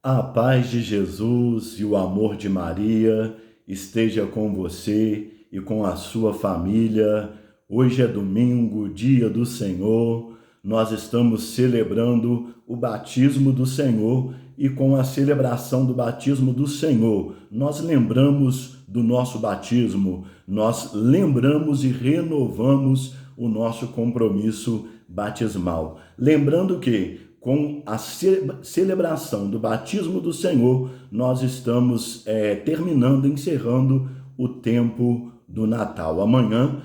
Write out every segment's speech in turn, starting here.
A paz de Jesus e o amor de Maria esteja com você e com a sua família. Hoje é domingo, dia do Senhor. Nós estamos celebrando o batismo do Senhor e com a celebração do batismo do Senhor, nós lembramos do nosso batismo, nós lembramos e renovamos o nosso compromisso batismal. Lembrando que com a celebração do batismo do Senhor, nós estamos encerrando o tempo do Natal. Amanhã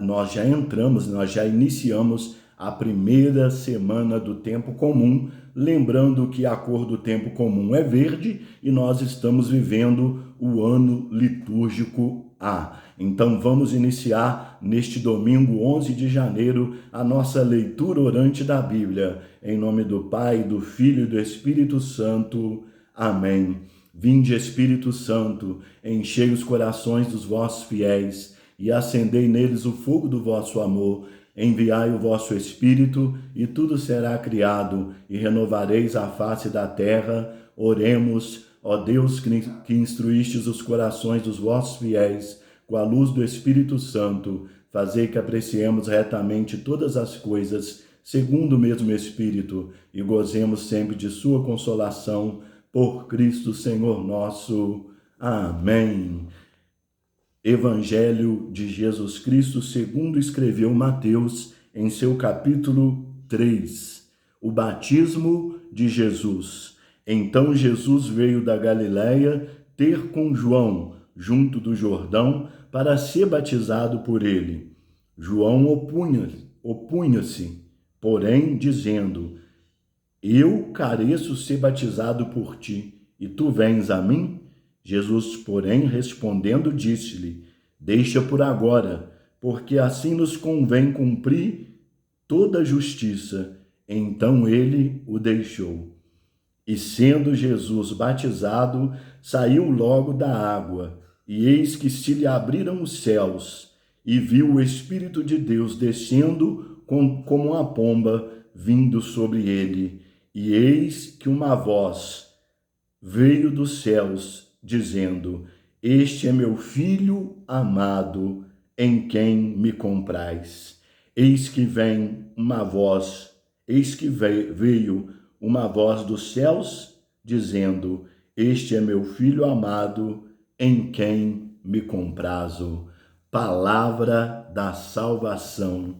nós já iniciamos a primeira semana do tempo comum, lembrando que a cor do tempo comum é verde e nós estamos vivendo o ano litúrgico A. Então vamos iniciar neste domingo 11 de janeiro a nossa leitura orante da Bíblia. Em nome do Pai, do Filho e do Espírito Santo. Amém. Vinde, Espírito Santo, enchei os corações dos vossos fiéis e acendei neles o fogo do vosso amor. Enviai o vosso Espírito e tudo será criado e renovareis a face da terra. Oremos, ó Deus que instruístes os corações dos vossos fiéis com a luz do Espírito Santo, fazei que apreciemos retamente todas as coisas, segundo o mesmo Espírito, e gozemos sempre de sua consolação, por Cristo Senhor nosso. Amém. Evangelho de Jesus Cristo, segundo escreveu Mateus, em seu capítulo 3. O batismo de Jesus. Então Jesus veio da Galileia ter com João, junto do Jordão, para ser batizado por ele. João opunha-se, porém, dizendo: Eu careço ser batizado por ti, e tu vens a mim? Jesus, porém, respondendo, disse-lhe: Deixa por agora, porque assim nos convém cumprir toda a justiça. Então ele o deixou. E sendo Jesus batizado, saiu logo da água, e eis que se lhe abriram os céus, e viu o Espírito de Deus descendo como uma pomba, vindo sobre ele. E eis que uma voz veio dos céus, dizendo: Este é meu Filho amado, em quem me comprais. Eis que veio uma voz dos céus, dizendo: Este é meu Filho amado, em quem me comprazo. Palavra da salvação.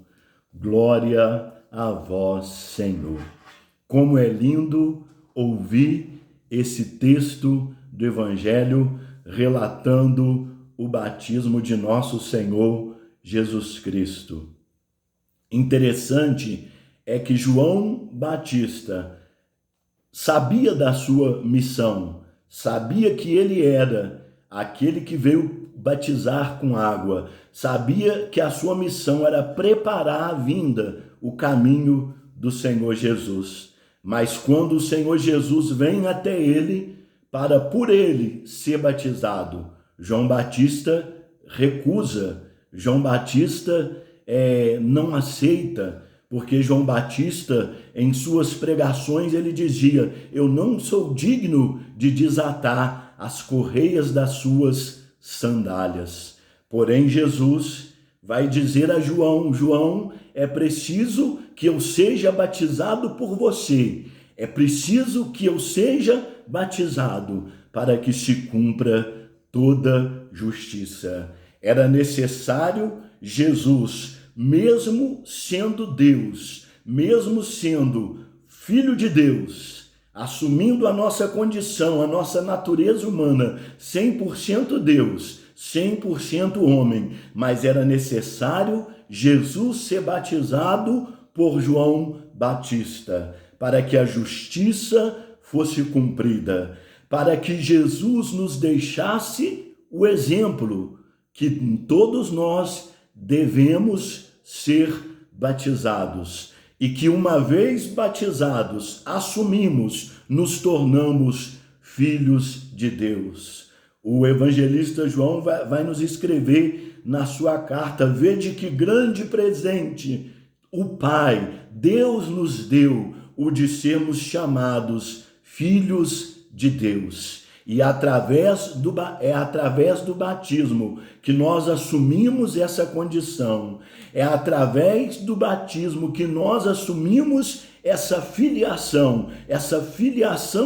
Glória a vós, Senhor. Como é lindo ouvir esse texto do Evangelho relatando o batismo de nosso Senhor Jesus Cristo. Interessante é que João Batista sabia da sua missão, sabia que ele era aquele que veio batizar com água, sabia que a sua missão era preparar a vinda, o caminho do Senhor Jesus. Mas quando o Senhor Jesus vem até ele, para por ele ser batizado, João Batista recusa, João Batista não aceita, porque João Batista, em suas pregações, ele dizia: Eu não sou digno de desatar as correias das suas sandálias. Porém, Jesus vai dizer a João: João, é preciso que eu seja batizado por você. É preciso que eu seja batizado para que se cumpra toda justiça. Era necessário Jesus, mesmo sendo Deus, mesmo sendo Filho de Deus, assumindo a nossa condição, a nossa natureza humana, 100% Deus, 100% homem, mas era necessário Jesus ser batizado por João Batista, para que a justiça fosse cumprida, para que Jesus nos deixasse o exemplo que todos nós devemos ser batizados e que, uma vez batizados, assumimos, nos tornamos filhos de Deus. O evangelista João vai nos escrever na sua carta: vede que grande presente o Pai, Deus nos deu, o de sermos chamados filhos de Deus. E é através do batismo que nós assumimos essa condição. É através do batismo que nós assumimos essa filiação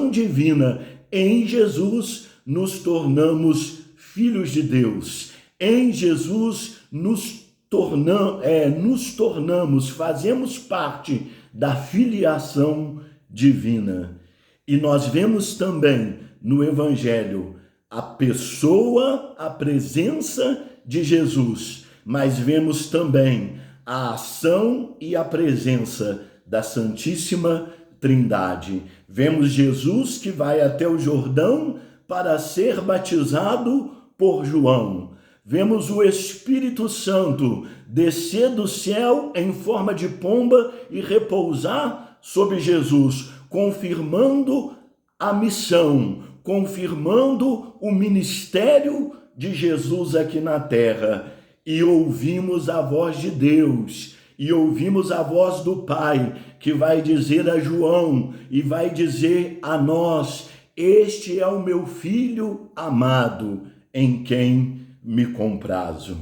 divina. Em Jesus nos tornamos filhos de Deus. Em Jesus nos tornamos, fazemos parte da filiação divina. E nós vemos também no Evangelho a pessoa, a presença de Jesus, mas vemos também a ação e a presença da Santíssima Trindade. Vemos Jesus que vai até o Jordão para ser batizado por João. Vemos o Espírito Santo descer do céu em forma de pomba e repousar sobre Jesus, confirmando a missão, confirmando o ministério de Jesus aqui na terra. E ouvimos a voz de Deus, e ouvimos a voz do Pai, que vai dizer a João e vai dizer a nós: este é o meu filho amado, em quem me comprazo.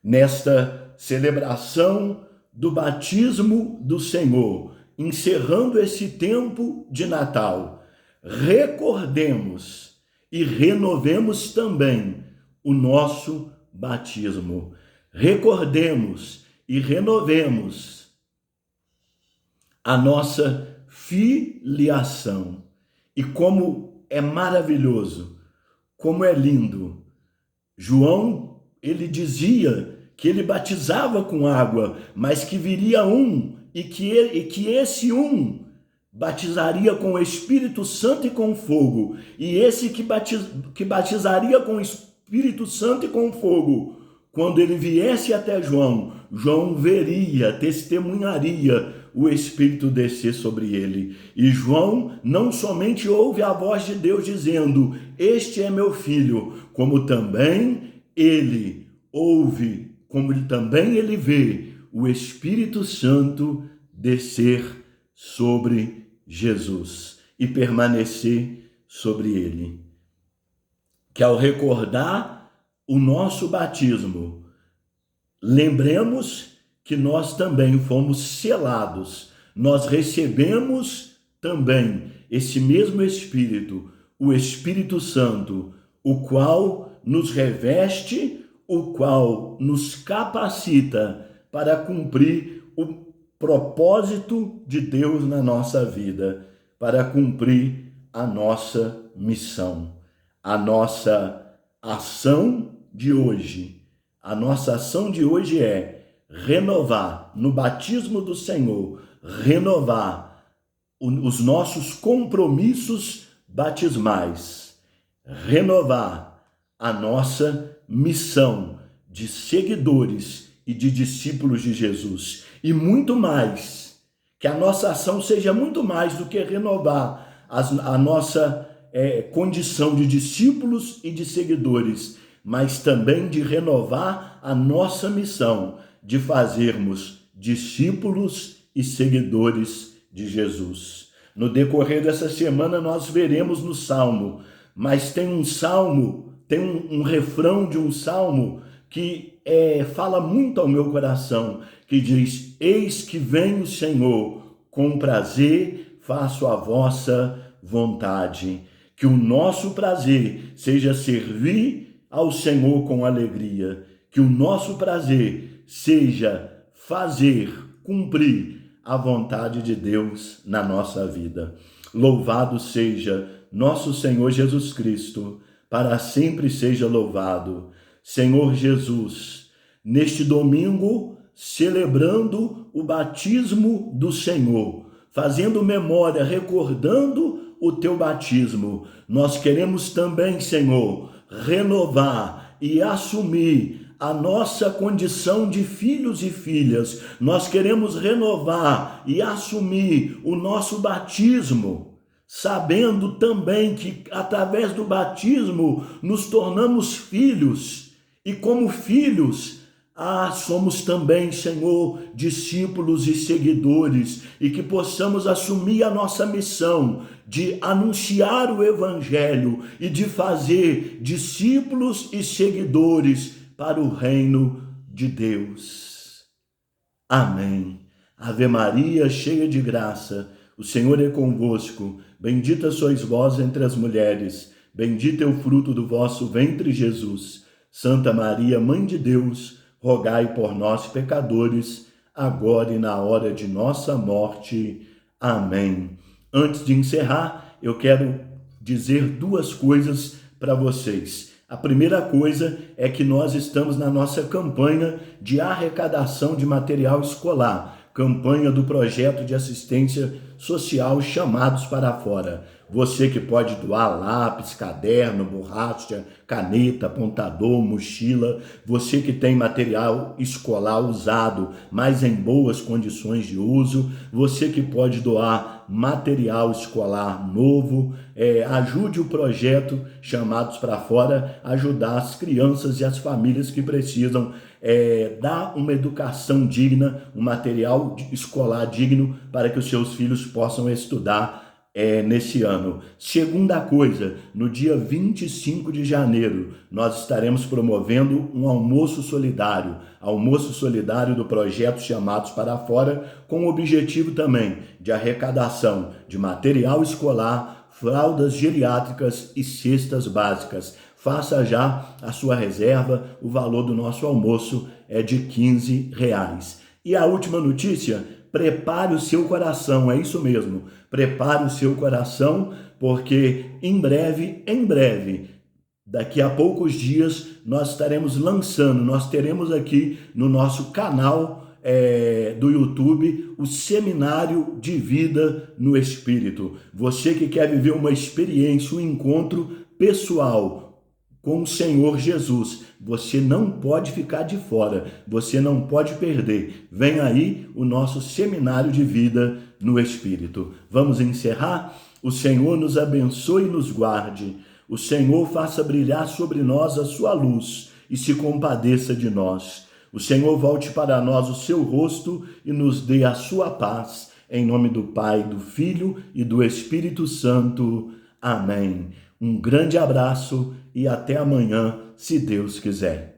Nesta celebração do batismo do Senhor, encerrando esse tempo de Natal, recordemos e renovemos também o nosso batismo. Recordemos e renovemos a nossa filiação. E como é maravilhoso, como é lindo. João, ele dizia que ele batizava com água, mas que viria um e que esse um batizaria com o Espírito Santo e com fogo. E esse que batizaria com o Espírito Santo e com fogo, quando ele viesse até João, João veria, testemunharia o Espírito descer sobre ele. E João não somente ouve a voz de Deus dizendo: este é meu filho, como também ele ouve, como também ele vê o Espírito Santo descer sobre Jesus e permanecer sobre ele. Que ao recordar o nosso batismo, lembremos que nós também fomos selados, nós recebemos também esse mesmo Espírito, o Espírito Santo, o qual nos reveste, o qual nos capacita para cumprir o propósito de Deus na nossa vida, para cumprir a nossa missão, a nossa ação de hoje. A nossa ação de hoje é renovar, no batismo do Senhor, renovar os nossos compromissos batismais, renovar a nossa missão de seguidores e de discípulos de Jesus. E muito mais, que a nossa ação seja muito mais do que renovar a nossa condição de discípulos e de seguidores, mas também de renovar a nossa missão de fazermos discípulos e seguidores de Jesus. No decorrer dessa semana nós veremos no Salmo, mas tem um salmo, tem um refrão de um salmo que fala muito ao meu coração, que diz: eis que vem o Senhor, com prazer faço a vossa vontade. Que o nosso prazer seja servir ao Senhor com alegria, que o nosso prazer seja fazer, cumprir a vontade de Deus na nossa vida. Louvado seja nosso Senhor Jesus Cristo, para sempre seja louvado. Senhor Jesus, neste domingo, celebrando o batismo do Senhor, fazendo memória, recordando o teu batismo, nós queremos também, Senhor, renovar e assumir a nossa condição de filhos e filhas. Nós queremos renovar e assumir o nosso batismo, sabendo também que através do batismo nos tornamos filhos, e como filhos, somos também, Senhor, discípulos e seguidores, e que possamos assumir a nossa missão de anunciar o Evangelho e de fazer discípulos e seguidores para o reino de Deus. Amém. Ave Maria, cheia de graça, o Senhor é convosco. Bendita sois vós entre as mulheres, bendito é o fruto do vosso ventre, Jesus. Santa Maria, Mãe de Deus, rogai por nós, pecadores, agora e na hora de nossa morte. Amém. Antes de encerrar, eu quero dizer duas coisas para vocês. A primeira coisa é que nós estamos na nossa campanha de arrecadação de material escolar, campanha do projeto de assistência social Chamados para Fora. Você que pode doar lápis, caderno, borracha, caneta, apontador, mochila, você que tem material escolar usado, mas em boas condições de uso, você que pode doar material escolar novo, ajude o projeto Chamados para Fora a ajudar as crianças e as famílias que precisam dar uma educação digna, um material escolar digno para que os seus filhos possam estudar nesse ano. Segunda coisa, no dia 25 de janeiro, nós estaremos promovendo um almoço solidário do projeto Chamados para Fora, com o objetivo também de arrecadação de material escolar, fraldas geriátricas e cestas básicas. Faça já a sua reserva, o valor do nosso almoço é de R$15. E a última notícia, prepare o seu coração, é isso mesmo, prepare o seu coração, porque em breve, daqui a poucos dias, nós estaremos lançando, nós teremos aqui no nosso canal do YouTube o Seminário de Vida no Espírito. Você que quer viver uma experiência, um encontro pessoal com o Senhor Jesus, você não pode ficar de fora, você não pode perder. Vem aí o nosso Seminário de Vida no Espírito. Vamos encerrar? O Senhor nos abençoe e nos guarde. O Senhor faça brilhar sobre nós a sua luz e se compadeça de nós. O Senhor volte para nós o seu rosto e nos dê a sua paz. Em nome do Pai, do Filho e do Espírito Santo. Amém. Um grande abraço e até amanhã, se Deus quiser.